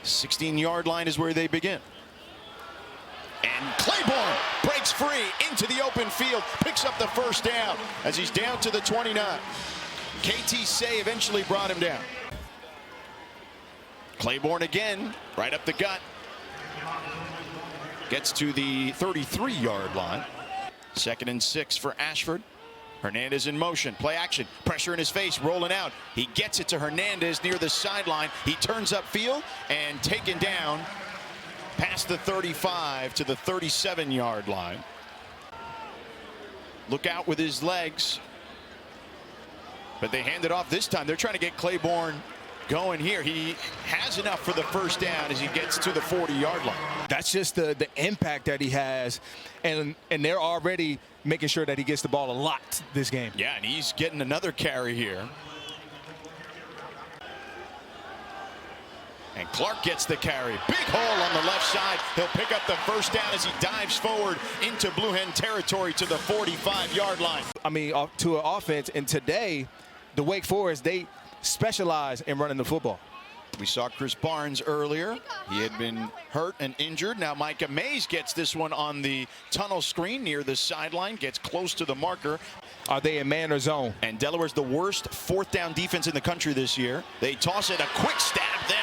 16-yard line is where they begin. And Claiborne breaks free into the open field, picks up the first down as he's down to the 29. KT Say eventually brought him down. Claiborne again, right up the gut. Gets to the 33-yard line. 2nd and 6 for Ashford. Hernandez in motion, play action, pressure in his face, rolling out. He gets it to Hernandez near the sideline. He turns upfield and taken down past the 35 to the 37-yard line. Look out with his legs. But they hand it off this time. They're trying to get Claiborne going here. He has enough for the first down as he gets to the 40-yard line. That's just the impact that he has, and they're already making sure that he gets the ball a lot this game. Yeah, and he's getting another carry here. And Clark gets the carry. Big hole on the left side. He'll pick up the first down as he dives forward into Blue Hen territory to the 45-yard line. I mean, to an offense, and today, the Wake Forest, they specialize in running the football. We saw Chris Barnes earlier. He had been hurt and injured. Now Micah Mays gets this one on the tunnel screen near the sideline, gets close to the marker. Are they in man or zone? And Delaware's the worst 4th down defense in the country this year. They toss it, a quick stab there.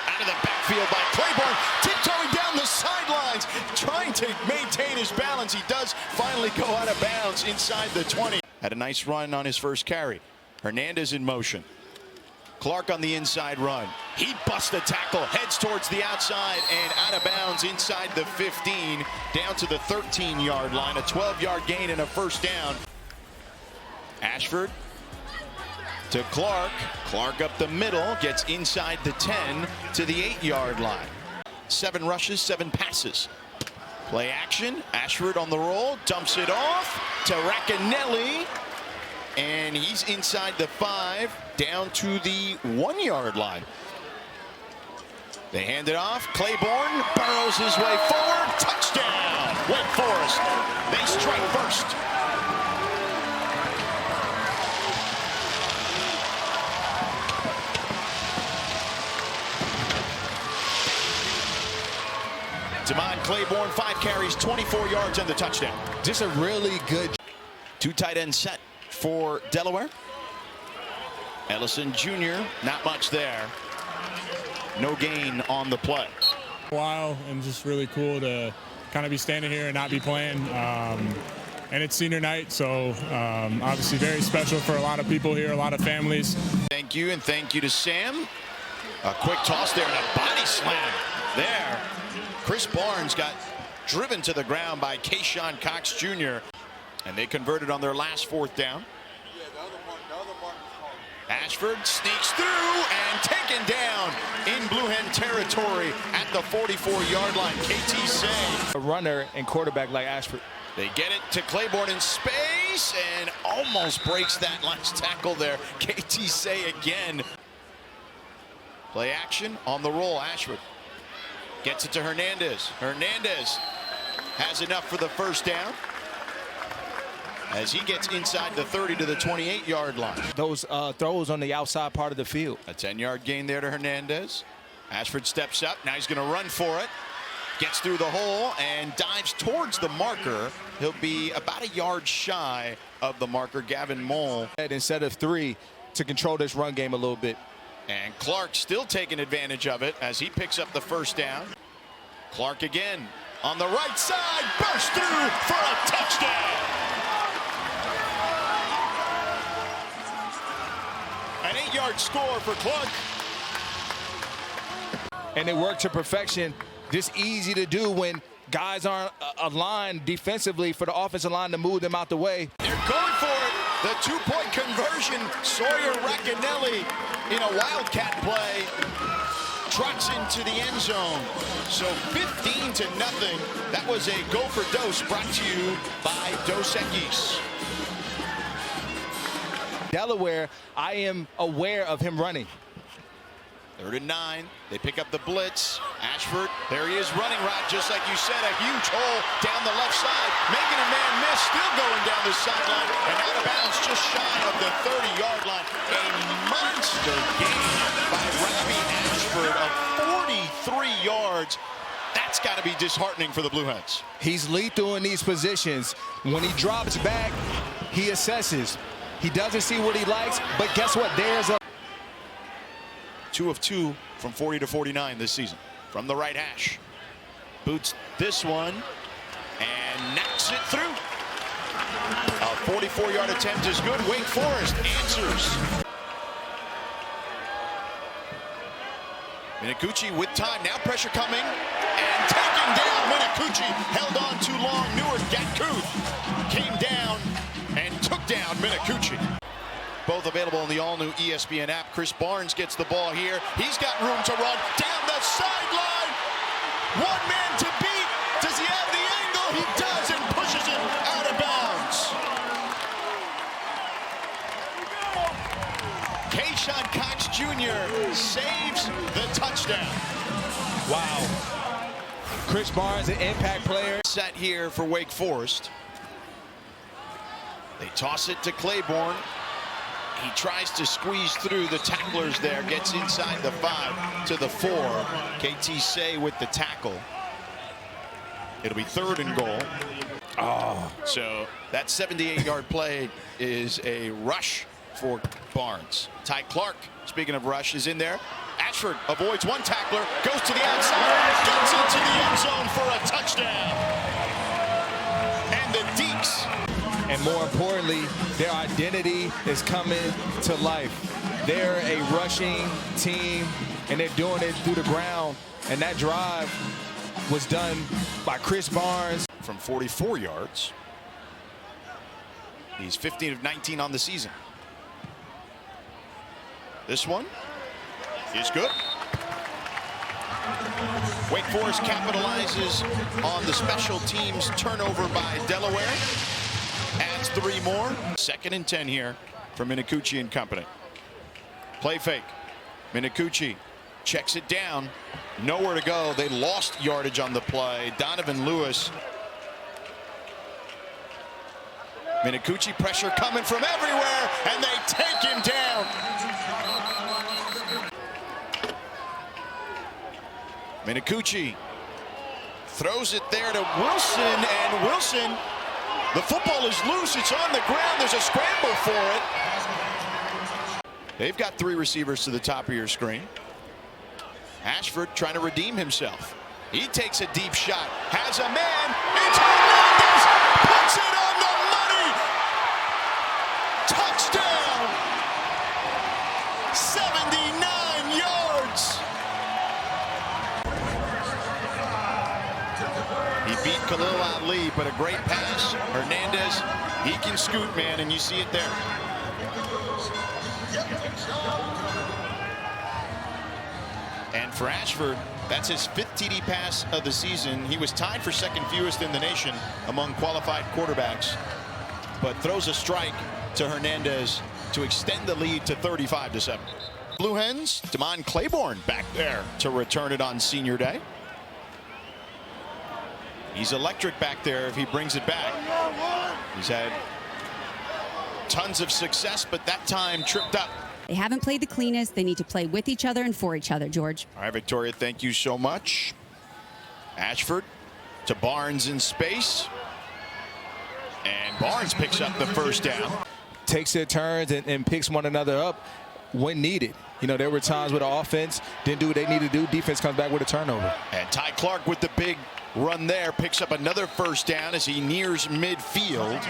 Out of the backfield by Claiborne, tiptoeing down the sidelines, trying to maintain his balance. He does finally go out of bounds inside the 20. Had a nice run on his first carry. Hernandez in motion. Clark on the inside run. He busts the tackle, heads towards the outside and out of bounds inside the 15, down to the 13-yard line. A 12-yard gain and a first down. Ashford to Clark. Clark up the middle, gets inside the 10 to the 8-yard line. 7 rushes, 7 passes. Play action. Ashford on the roll, dumps it off to Racanelli. And he's inside the 5, down to the 1-yard line. They hand it off. Claiborne burrows his way forward. Touchdown, Wake Forest. They strike first. Damon Claiborne, 5 carries, 24 yards and the touchdown. Just a really good 2 tight end set for Delaware. Ellison Jr., not much there. No gain on the play. While and just really cool to kind of be standing here and not be playing. And it's senior night, so obviously very special for a lot of people here, a lot of families. Thank you, and thank you to Sam. A quick toss there and a body slam there. Chris Barnes got driven to the ground by Kayshawn Cox Jr. And they converted on their last 4th down. Ashford sneaks through and taken down in Blue Hen territory at the 44-yard line. KT Say. a runner and quarterback like Ashford. They get it to Claiborne in space and almost breaks that last tackle there. KT Say again. Play action on the roll. Ashford gets it to Hernandez. Hernandez has enough for the first down as he gets inside the 30 to the 28-yard line. Those throws on the outside part of the field. A 10-yard gain there to Hernandez. Ashford steps up. Now he's going to run for it. Gets through the hole and dives towards the marker. He'll be about a yard shy of the marker, Gavin Mole. Instead of 3 to control this run game a little bit. And Clark still taking advantage of it as he picks up the first down. Clark again on the right side, bursts through for a touchdown. An 8-yard score for Clark. And it worked to perfection. Just easy to do when guys aren't aligned defensively for the offensive line to move them out the way. They're going for it. The 2-point conversion. Sawyer Racanelli in a wildcat play trots into the end zone. So 15-0. That was a go for Dos brought to you by Dos Equis. Delaware, I am aware of him running. 3rd and 9. They pick up the blitz. Ashford, there he is running right, just like you said, a huge hole down the left side. Making a man miss, still going down the sideline and out of bounds just shy of the 30-yard line. A monster gain by Robby Ashford of yards. That's got to be disheartening for the Blue Hens. He's lethal in these positions. When he drops back, he assesses. He doesn't see what he likes, but guess what? There's a 2 of 2 from 40 to 49 this season. From the right hash. Boots this one and knocks it through. A 44-yard attempt is good. Wake Forest answers. Minakuchi with time. Now pressure coming. And taken down. Minakuchi held on too long. Newark Gatkuth came down and took down Minakuchi. Both available on the all-new ESPN app. Chris Barnes gets the ball here. He's got room to run down the sideline. One man to beat. Does he have the angle? He does, and pushes it out of bounds. Kayshawn Cox Jr. saves the touchdown. wow. Chris Barnes, an impact player. Set here for Wake Forest. They toss it to Claiborne. He tries to squeeze through the tacklers there, gets inside the 5 to the 4. KT Say with the tackle. It'll be 3rd and goal. So that 78-yard play is a rush for Barnes. Ty Clark, speaking of rush, is in there. Ashford avoids one tackler, goes to the outside, gets into the end zone for a touchdown. And the Deeks. And more importantly, their identity is coming to life. They're a rushing team, and they're doing it through the ground. And that drive was done by Chris Barnes. From 44 yards. He's 15 of 19 on the season. This one is good. Wake Forest capitalizes on the special teams turnover by Delaware. Adds 3 more. 2nd and 10 here for Minakuchi and company. Play fake. Minakuchi checks it down. Nowhere to go. They lost yardage on the play. Donovan Lewis. Minakuchi pressure coming from everywhere, and they take him down. Minakuchi throws it there to Wilson, and Wilson, the football is loose. It's on the ground. There's a scramble for it. They've got 3 receivers to the top of your screen. Ashford trying to redeem himself. He takes a deep shot, has a man. It's Hernandez, puts it on the money. Touchdown. 79 yards. He beat Khalil Ali, but a great pass. Hernandez, he can scoot, man, and you see it there. And for Ashford, that's his 5th TD pass of the season. He was tied for 2nd fewest in the nation among qualified quarterbacks, but throws a strike to Hernandez to extend the lead to 35-7. Blue Hens, Damon Claiborne back there to return it on senior day. He's electric back there if he brings it back. He's had tons of success, but that time tripped up. They haven't played the cleanest. They need to play with each other and for each other, George. All right, Victoria, thank you so much. Ashford to Barnes in space. And Barnes picks up the 1st down. Takes their turns and picks one another up when needed. You know, there were times where the offense didn't do what they needed to do. Defense comes back with a turnover. And Ty Clark with the big run there picks up another 1st down as he nears midfield.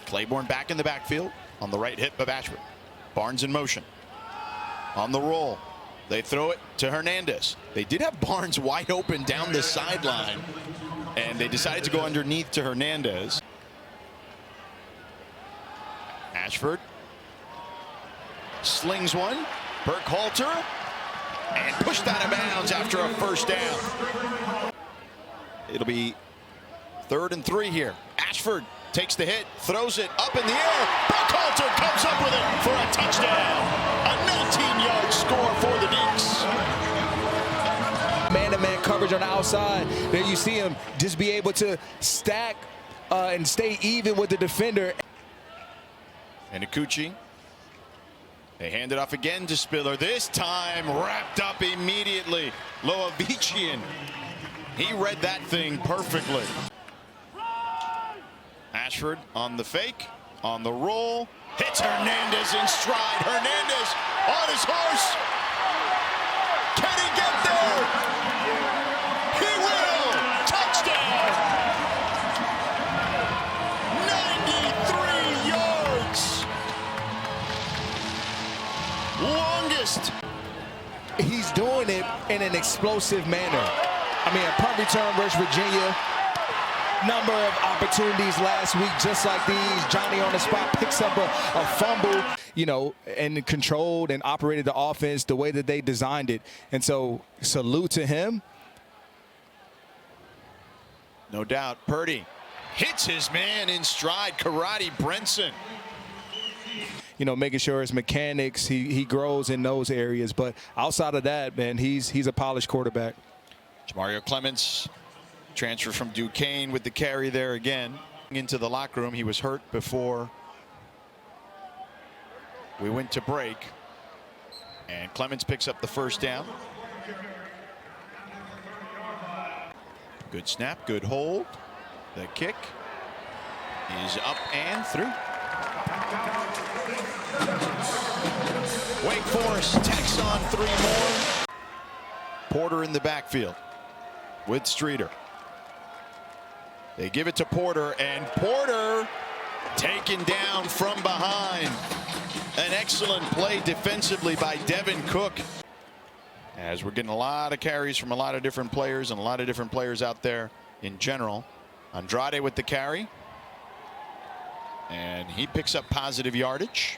Claiborne back in the backfield on the right hip of Ashford. Barnes in motion. On the roll. They throw it to Hernandez. They did have Barnes wide open down the sideline, and they decided to go underneath to Hernandez. Ashford slings one. Burkhalter, and pushed out of bounds after a 1st down. It'll be 3rd and 3 here. Ashford takes the hit, throws it up in the air. Burkhalter comes up with it for a touchdown. A 19-yard score for the Deeks. Man-to-man coverage on the outside. There you see him just be able to stack and stay even with the defender. And Minakuchi They hand it off again to Spiller. This time wrapped up immediately. Loavician. He read that thing perfectly. Ashford on the fake, on the roll. Hits Hernandez in stride. Hernandez on his horse. Can he get there? He will. Touchdown. 93 yards. Longest. He's doing it in an explosive manner. I mean, a punt return versus Virginia. Number of opportunities last week, just like these. Johnny on the spot picks up a fumble, you know, and controlled and operated the offense the way that they designed it. And so, salute to him. No doubt. Purdy hits his man in stride. Karate Brenson. You know, making sure his mechanics, he grows in those areas. But outside of that, man, he's a polished quarterback. Jamario Clements, transfer from Duquesne with the carry there again. Into the locker room. He was hurt before we went to break. And Clements picks up the first down. Good snap, good hold. The kick is up and through. Wake Forest tacks on 3 more. Porter in the backfield with Streeter. They give it to Porter, and Porter taken down from behind. An excellent play defensively by Devin Cook. As we're getting a lot of carries from a lot of different players and a lot of different players out there in general. Andrade with the carry. And he picks up positive yardage.